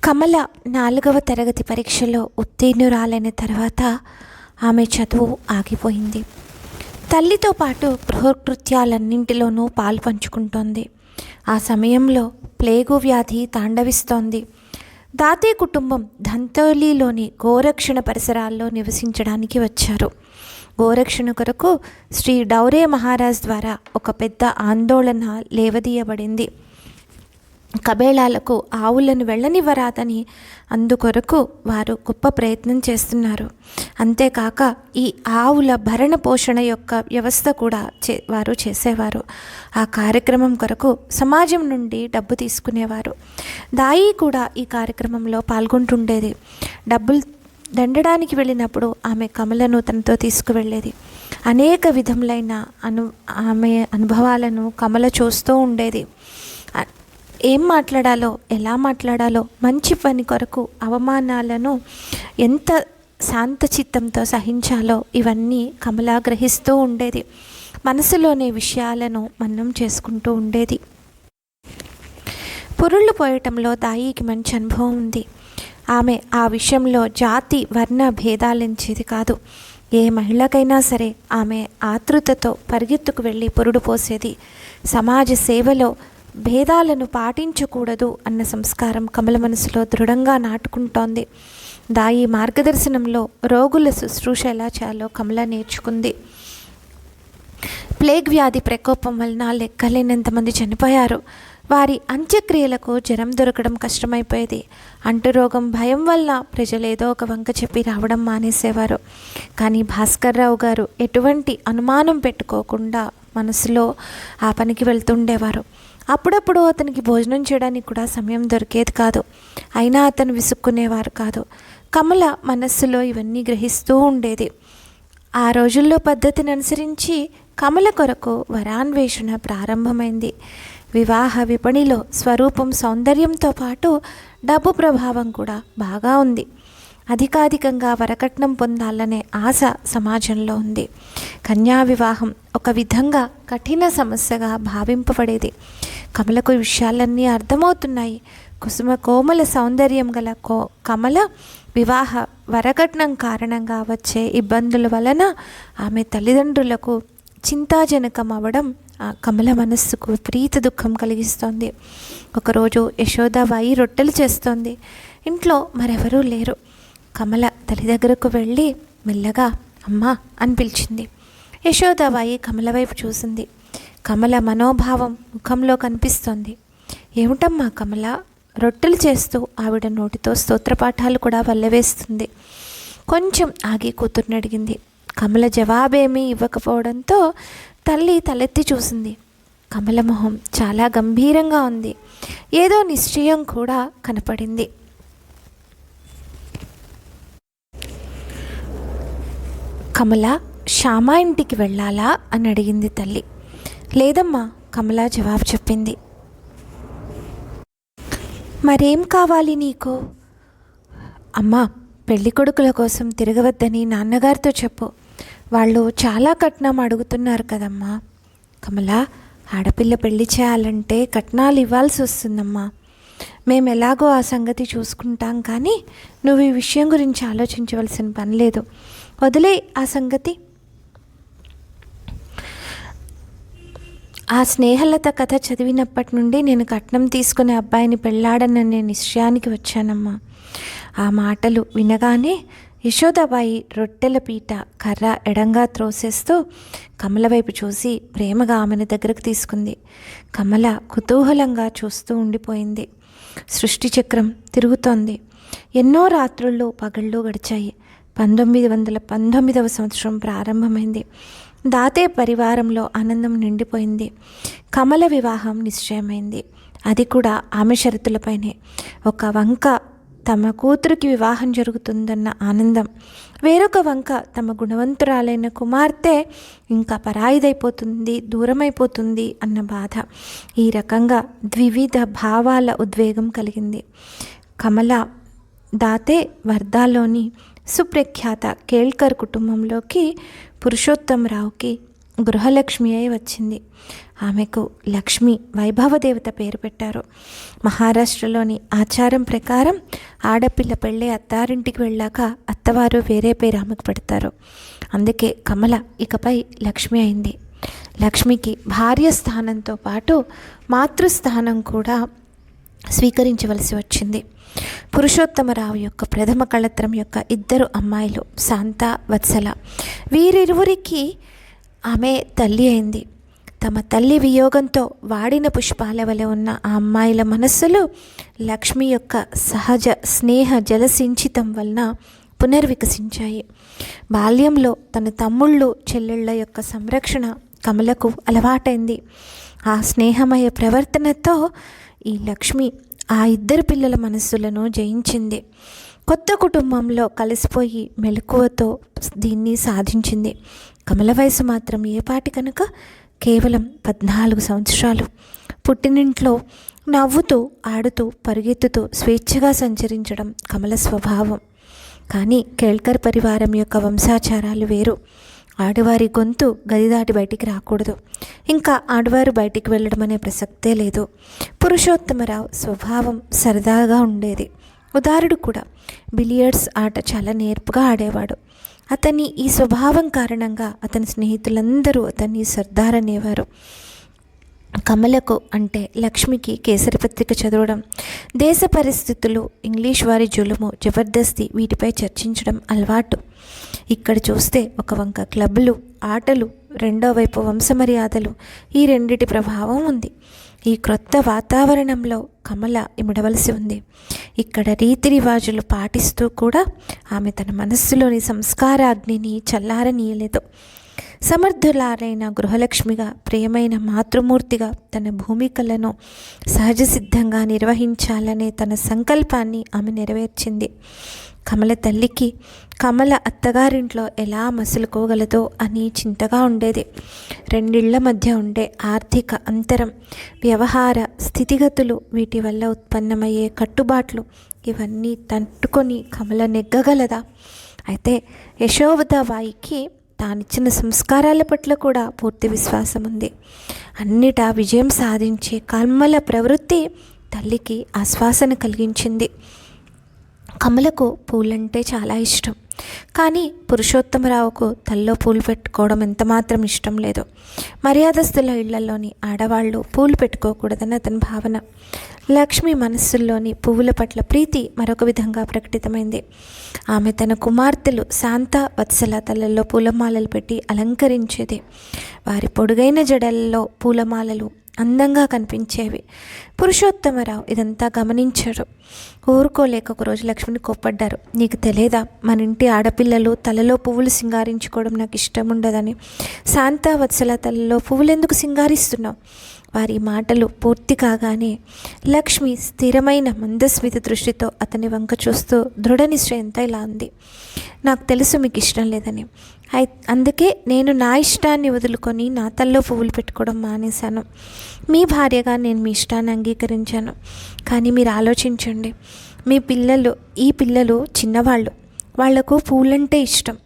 కమల 4వ తరగతి పరీక్షలో ఉత్తీర్ణురాలైన తర్వాత ఆమె చదువు ఆగిపోయింది. తల్లితో పాటు గృహకృత్యాలన్నింటిలోనూ పాలు పంచుకుంటోంది. ఆ సమయంలో ప్లేగు వ్యాధి తాండవిస్తోంది. దాతే కుటుంబం ధంతోలీలోని గోరక్షణ పరిసరాల్లో నివసించడానికి వచ్చారు. గోరక్షణ కొరకు శ్రీ డౌరే మహారాజ్ ద్వారా ఒక పెద్ద ఆందోళన లేవదీయబడింది. కబేళాలకు ఆవులను వెళ్ళనివ్వరాదని అందుకొరకు వారు గొప్ప ప్రయత్నం చేస్తున్నారు. అంతేకాక ఈ ఆవుల భరణ పోషణ యొక్క వ్యవస్థ కూడా వారు చేసేవారు. ఆ కార్యక్రమం కొరకు సమాజం నుండి డబ్బు తీసుకునేవారు. దాయి కూడా ఈ కార్యక్రమంలో పాల్గొంటుండేది. డబ్బులు దండడానికి వెళ్ళినప్పుడు ఆమె కమలను తనతో తీసుకువెళ్ళేది. అనేక విధములైన ఆమె అనుభవాలను కమల చూస్తూ ఉండేది. ఏం మాట్లాడాలో, ఎలా మాట్లాడాలో, మంచి పని కొరకు అవమానాలను ఎంత శాంతచిత్తంతో సహించాలో ఇవన్నీ కమల గ్రహిస్తూ ఉండేది. మనసులోని విషయాలను మననం చేసుకుంటూ ఉండేది. పురుళ్ళు పోయటంలో దాయికి మంచి అనుభవం ఉంది. ఆమె ఆ విషయంలో జాతి వర్ణ భేదాలించేది కాదు. ఏ మహిళకైనా సరే ఆమె ఆతృతతో పరిగెత్తుకు వెళ్ళి పురుడు పోసేది. సమాజ సేవలో భేదాలను పాటించకూడదు అన్న సంస్కారం కమల మనసులో దృఢంగా నాటుకుంటోంది. దాయి మార్గదర్శనంలో రోగుల శుశ్రూష ఎలా చేయాలో కమల నేర్చుకుంది. ప్లేగ్ వ్యాధి ప్రకోపం వలన లెక్కలేనంతమంది చనిపోయారు. వారి అంత్యక్రియలకు జ్వరం దొరకడం కష్టమైపోయేది. అంటురోగం భయం వల్ల ప్రజలు ఏదో ఒక వంక చెప్పి రావడం మానేసేవారు. కానీ భాస్కర్రావు గారు ఎటువంటి అనుమానం పెట్టుకోకుండా మనసులో ఆ పనికి వెళ్తుండేవారు. అప్పుడప్పుడు అతనికి భోజనం చేయడానికి కూడా సమయం దొరికేది కాదు. అయినా అతను విసుక్కునేవారు కాదు. కమల మనస్సులో ఇవన్నీ గ్రహిస్తూ ఉండేది. ఆ రోజుల్లో పద్ధతిని అనుసరించి కమల కొరకు వరాన్వేషణ ప్రారంభమైంది. వివాహ విపణిలో స్వరూపం సౌందర్యంతో పాటు డబ్బు ప్రభావం కూడా బాగా ఉంది. అధికాధికంగా వరకట్నం పొందాలనే ఆశ సమాజంలో ఉంది. కన్యా వివాహం ఒక విధంగా కఠిన సమస్యగా భావింపబడేది. కమలకు విషయాలన్నీ అర్థమవుతున్నాయి. కుసుమ కోమల సౌందర్యం గల కమల వివాహ వరకట్నం కారణంగా వచ్చే ఇబ్బందుల వలన ఆమె తల్లిదండ్రులకు చింతాజనకం అవ్వడం కమల మనస్సుకు విపరీత దుఃఖం కలిగిస్తోంది. ఒకరోజు యశోదాబాయి రొట్టెలు చేస్తోంది. ఇంట్లో మరెవరూ లేరు. కమల తల్లి దగ్గరకు వెళ్ళి మెల్లగా అమ్మా అని పిలిచింది. యశోదాబాయి కమల వైపు చూసింది. కమల మనోభావం ముఖంలో కనిపిస్తోంది. ఏమిటమ్మా కమల? రొట్టెలు చేస్తూ ఆవిడ నోటితో స్తోత్రపాఠాలు కూడా వల్లవేస్తుంది. కొంచెం ఆగి కూతుర్ని అడిగింది. కమల జవాబేమీ ఇవ్వకపోవడంతో తల్లి తలెత్తి చూసింది. కమల మొహం చాలా గంభీరంగా ఉంది. ఏదో నిశ్చయం కూడా కనపడింది. కమల శ్యామా ఇంటికి వెళ్ళాలా అని అడిగింది తల్లి. లేదమ్మా కమల జవాబు చెప్పింది. మరేం కావాలి నీకు? అమ్మా పెళ్లి కొడుకుల కోసం తిరగవద్దని నాన్నగారితో చెప్పు. వాళ్ళు చాలా కట్నం అడుగుతున్నారు కదమ్మా. కమల ఆడపిల్ల పెళ్లి చేయాలంటే కట్నాలు ఇవ్వాల్సి వస్తుందమ్మా. మేము ఎలాగో ఆ సంగతి చూసుకుంటాం, కానీ నువ్వు ఈ విషయం గురించి ఆలోచించవలసిన పని లేదు. వదిలే ఆ సంగతి. ఆ స్నేహలత కథ చదివినప్పటి నుండి నేను కట్నం తీసుకునే అబ్బాయిని పెళ్ళాడననే నిశ్చయానికి వచ్చానమ్మా. ఆ మాటలు వినగానే యశోదాబాయి రొట్టెల పీట కర్ర ఎడంగా త్రోసేస్తూ కమల వైపు చూసి ప్రేమగా ఆమెను దగ్గరకు తీసుకుంది. కమల కుతూహలంగా చూస్తూ ఉండిపోయింది. సృష్టి చక్రం తిరుగుతోంది. ఎన్నో రాత్రుళ్ళు పగళ్ళు గడిచాయి. 1919వ సంవత్సరం ప్రారంభమైంది. దాతే పరివారంలో ఆనందం నిండిపోయింది. కమల వివాహం నిశ్చయమైంది. అది కూడా ఆమె షరతులపైనే. ఒక వంక తమ కూతురికి వివాహం జరుగుతుందన్న ఆనందం, వేరొక వంక తమ గుణవంతురాలైన కుమార్తె ఇంకా పరాయిదైపోతుంది, దూరమైపోతుంది అన్న బాధ. ఈ రకంగా ద్వివిధ భావాల ఉద్వేగం కలిగింది. కమల దాతే వర్ధాలోని సుప్రఖ్యాత కేల్కర్ కుటుంబంలోకి పురుషోత్తమరావుకి గృహలక్ష్మి అయి వచ్చింది. ఆమెకు లక్ష్మి వైభవదేవత పేరు పెట్టారు. మహారాష్ట్రలోని ఆచారం ప్రకారం ఆడపిల్ల పెళ్ళి అత్తారింటికి వెళ్ళాక అత్తవారు వేరే పేరు ఆమెకు పెడతారు. అందుకే కమల ఇకపై లక్ష్మి అయింది. లక్ష్మికి భార్య స్థానంతో పాటు మాతృస్థానం కూడా స్వీకరించవలసి వచ్చింది. పురుషోత్తమరావు యొక్క ప్రథమ కళత్రం యొక్క 2 అమ్మాయిలు శాంత, వత్సల. వీరిరువురికి ఆమె తల్లి అయింది. తమ తల్లి వియోగంతో వాడిన పుష్పాల వలె ఉన్న ఆ అమ్మాయిల మనస్సులు లక్ష్మి యొక్క సహజ స్నేహ జలసించితం వలన పునర్వికసించాయి. బాల్యంలో తన తమ్ముళ్ళు చెల్లెళ్ళ యొక్క సంరక్షణ కమలకు అలవాటైంది. ఆ స్నేహమయ ప్రవర్తనతో ఈ లక్ష్మి ఆ 2 పిల్లల మనస్సులను జయించింది. కొత్త కుటుంబంలో కలిసిపోయి మెలకువతో దీన్ని సాధించింది. కమల వయసు మాత్రం ఏపాటి కనుక కేవలం 14 సంవత్సరాలు. పుట్టినింట్లో నవ్వుతూ ఆడుతూ పరిగెత్తుతూ స్వేచ్ఛగా సంచరించడం కమల స్వభావం. కానీ కేల్కర్ పరివారం యొక్క వంశాచారాలు వేరు. ఆడవారి గొంతు గది దాటి బయటికి రాకూడదు. ఇంకా ఆడవారు బయటికి వెళ్ళడం అనే ప్రసక్తే లేదు. పురుషోత్తమరావు స్వభావం సరదాగా ఉండేది. ఉదారుడు కూడా. బిలియర్డ్స్ ఆట చాలా నేర్పుగా ఆడేవాడు. అతని ఈ స్వభావం కారణంగా అతని స్నేహితులందరూ అతన్ని సర్దార్ అనేవారు. కమలకు అంటే లక్ష్మికి కేసరి పత్రిక చదవడం, దేశ పరిస్థితులు, ఇంగ్లీష్ వారి జులుము, జబర్దస్తి వీటిపై చర్చించడం అలవాటు. ఇక్కడ చూస్తే ఒక వంక క్లబ్బులు, ఆటలు, రెండో వైపు వంశమర్యాదలు, ఈ రెండిటి ప్రభావం ఉంది. ఈ క్రొత్త వాతావరణంలో కమల ఇమడవలసి ఉంది. ఇక్కడ రీతి రివాజులు పాటిస్తూ కూడా ఆమె తన మనస్సులోని సంస్కారాగ్నిని చల్లారనీయలేదు. సమర్థులారైన గృహలక్ష్మిగా, ప్రియమైన మాతృమూర్తిగా తన భూమికలను సహజ సిద్ధంగా నిర్వహించాలనే తన సంకల్పాన్ని ఆమె నెరవేర్చింది. కమల తల్లికి కమల అత్తగారింట్లో ఎలా మసులుకోగలదో అని చింతగా ఉండేది. 2 ఇళ్ల మధ్య ఉండే ఆర్థిక అంతరం, వ్యవహార స్థితిగతులు, వీటి వల్ల ఉత్పన్నమయ్యే కట్టుబాట్లు ఇవన్నీ తట్టుకొని కమల నెగ్గగలదా? అయితే యశోవదబాయికి తానిచ్చిన సంస్కారాల పట్ల కూడా పూర్తి విశ్వాసం ఉంది. అన్నిటా విజయం సాధించే కమల ప్రవృత్తి తల్లికి ఆశ్వాసన కలిగించింది. కమలకు పూలంటే చాలా ఇష్టం. కానీ పురుషోత్తమరావుకు తల్లో పూలు పెట్టుకోవడం ఎంతమాత్రం ఇష్టం లేదు. మర్యాదస్తుల ఇళ్లలోని ఆడవాళ్ళు పూలు పెట్టుకోకూడదని అతని భావన. లక్ష్మి మనస్సుల్లోని పువ్వుల పట్ల ప్రీతి మరొక విధంగా ప్రకటితమైంది. ఆమె తన కుమార్తెలు శాంత, వత్సల తలల్లో పూలమాలలు పెట్టి అలంకరించేది. వారి పొడుగైన జడలలో పూలమాలలు అందంగా కనిపించేవి. పురుషోత్తమరావు ఇదంతా గమనించారు. ఊరుకోలేక ఒకరోజు లక్ష్మిని కోప్పడ్డారు. నీకు తెలియదా, మన ఇంటి ఆడపిల్లలు తలలో పువ్వులు సింగారించుకోవడం నాకు ఇష్టం ఉండదని. శాంత, వత్సల తలలో పువ్వులు ఎందుకు సింగారిస్తున్నావు? వారి మాటలు పూర్తి కాగానే లక్ష్మి స్థిరమైన మందస్మిత దృష్టితో అతని వంక చూస్తూ దృఢ నిశ్చయంతో ఇలా అంది. నాకు తెలుసు మీకు ఇష్టం లేదని. అందుకే నేను నా ఇష్టాన్ని వదులుకొని నా తల్లో పువ్వులు పెట్టుకోవడం మానేశాను. మీ భార్యగా నేను మీ ఇష్టాన్ని అంగీకరించాను. కానీ మీరు ఆలోచించండి, ఈ పిల్లలు చిన్నవాళ్ళు, వాళ్లకు పూలంటే ఇష్టం.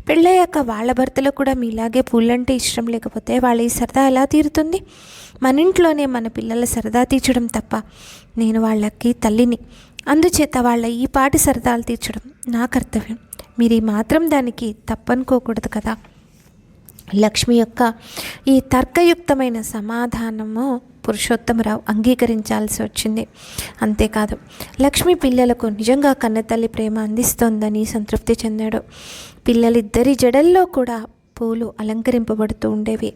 పెళ్ళయ్యాక వాళ్ళ భర్తలకు కూడా మీలాగే పూలంటే ఇష్టం లేకపోతే వాళ్ళ ఈ సరదా ఎలా తీరుతుంది? మన ఇంట్లోనే మన పిల్లల సరదా తీర్చడం తప్ప నేను వాళ్ళకి తల్లిని. అందుచేత వాళ్ళ ఈ పాటి సరదాలు తీర్చడం నా కర్తవ్యం. మీరు ఈ మాత్రం దానికి తప్పనుకోకూడదు కదా. లక్ష్మి యొక్క ఈ తర్కయుక్తమైన సమాధానము పురుషోత్తమరావు అంగీకరించాల్సి వచ్చింది. అంతేకాదు, లక్ష్మి పిల్లలకు నిజంగా కన్నతల్లి ప్రేమ అందిస్తోందని సంతృప్తి చెందాడు. పిల్లలిద్దరి జడల్లో కూడా పూలు అలంకరింపబడుతూ ఉండేవి.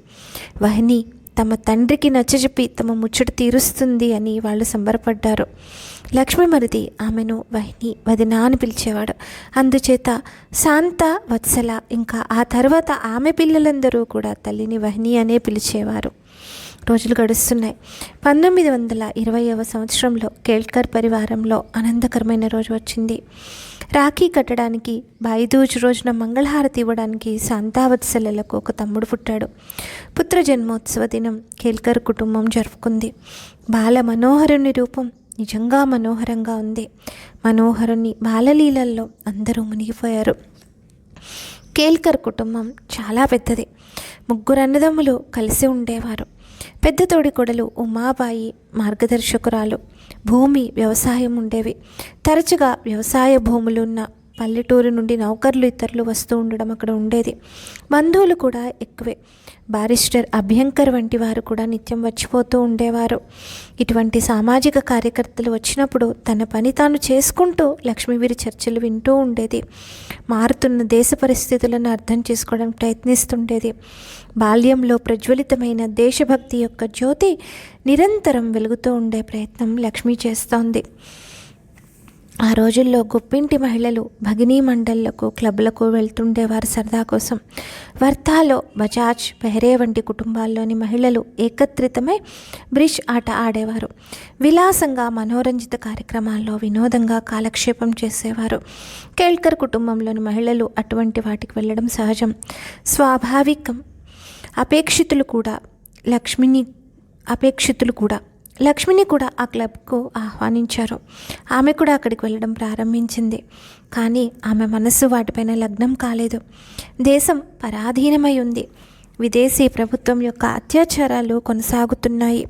వహిని తమ తండ్రికి నచ్చజెప్పి తమ ముచ్చట తీరుస్తుంది అని వాళ్ళు సంబరపడ్డారు. లక్ష్మి మరిది ఆమెను వహిని, వదిన అని పిలిచేవాడు. అందుచేత శాంత, వత్సల ఇంకా ఆ తర్వాత ఆమె పిల్లలందరూ కూడా తల్లిని వహిని అనే పిలిచేవారు. రోజులు గడుస్తున్నాయి. 1920వ సంవత్సరంలో కేల్కర్ పరివారంలో ఆనందకరమైన రోజు వచ్చింది. రాఖీ కట్టడానికి, బాయిదూజ్ రోజున మంగళహారతి ఇవ్వడానికి శాంతావత్సలకు ఒక తమ్ముడు పుట్టాడు. పుత్ర జన్మోత్సవ దినం కేల్కర్ కుటుంబం జరుపుకుంది. బాల మనోహరుని రూపం నిజంగా మనోహరంగా ఉంది. మనోహరుని బాలలీలల్లో అందరూ మునిగిపోయారు. కేల్కర్ కుటుంబం చాలా పెద్దది. 3 అన్నదమ్ములు కలిసి ఉండేవారు. పెద్ద తోడికోడలు ఉమాబాయి మార్గదర్శకురాలు. భూమి, వ్యవసాయం ఉండేవి. తరచుగా వ్యవసాయ భూములున్న పల్లెటూరు నుండి నౌకర్లు ఇతరులు వస్తూ ఉండడం అక్కడ ఉండేది. బంధువులు కూడా ఎక్కువే. బారిస్టర్ అభ్యంకర్ వంటి వారు కూడా నిత్యం వచ్చిపోతూ ఉండేవారు. ఇటువంటి సామాజిక కార్యకర్తలు వచ్చినప్పుడు తన పని తాను చేసుకుంటూ లక్ష్మి వీరి చర్చలు వింటూ ఉండేది. మారుతున్న దేశ పరిస్థితులను అర్థం చేసుకోవడానికి ప్రయత్నిస్తుండేది. బాల్యంలో ప్రజ్వలితమైన దేశభక్తి యొక్క జ్యోతి నిరంతరం వెలుగుతూ ఉండే ప్రయత్నం లక్ష్మి చేస్తోంది. ఆ రోజుల్లో గొప్పింటి మహిళలు భగినీ మండళ్లకు, క్లబ్లకు వెళ్తుండేవారు సరదా కోసం. వర్ధాలో బజాజ్, బెహ్రే వంటి కుటుంబాల్లోని మహిళలు ఏకత్రితమై బ్రిడ్జ్ ఆట ఆడేవారు. విలాసంగా మనోరంజిత కార్యక్రమాల్లో వినోదంగా కాలక్షేపం చేసేవారు. కేల్కర్ కుటుంబంలోని మహిళలు అటువంటి వాటికి వెళ్ళడం సహజం, స్వాభావికం. అపేక్షితులు కూడా లక్ష్మిని కూడా ఆ క్లబ్కు ఆహ్వానించారు. ఆమె కూడా అక్కడికి వెళ్ళడం ప్రారంభించింది. కానీ ఆమె మనస్సు వాటిపైన లగ్నం కాలేదు. దేశం పరాధీనమై ఉంది. విదేశీ ప్రభుత్వం యొక్క అత్యాచారాలు కొనసాగుతున్నాయి.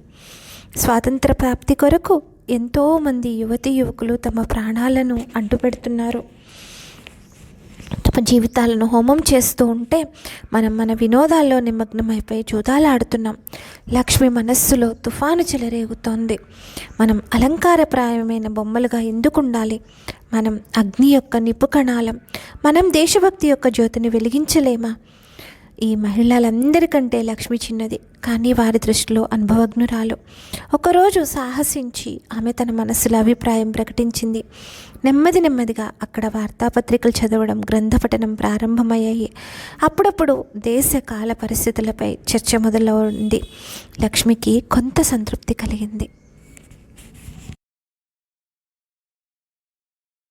స్వాతంత్ర ప్రాప్తి కొరకు ఎంతోమంది యువతీ యువకులు తమ ప్రాణాలను అడ్డుపెడుతున్నారు, తమ జీవితాలను హోమం చేస్తూ ఉంటే మనం మన వినోదాల్లో నిమగ్నమైపోయి జూదాలాడుతున్నాం. లక్ష్మి మనస్సులో తుఫాను చెలరేగుతోంది. మనం అలంకారప్రాయమైన బొమ్మలుగా ఎందుకు ఉండాలి? మనం అగ్ని యొక్క నిప్పు కణాలం. మనం దేశభక్తి యొక్క జ్యోతిని వెలిగించలేమా? ఈ మహిళలందరికంటే లక్ష్మి చిన్నది, కానీ వారి దృష్టిలో అనుభవజ్ఞురాలు. ఒకరోజు సాహసించి ఆమె తన మనస్సులో అభిప్రాయం ప్రకటించింది. నెమ్మదిగా అక్కడ వార్తాపత్రికలు చదవడం, గ్రంథపఠనం ప్రారంభమయ్యాయి. అప్పుడప్పుడు దేశ కాల పరిస్థితులపై చర్చ మొదలైంది. లక్ష్మికి కొంత సంతృప్తి కలిగింది.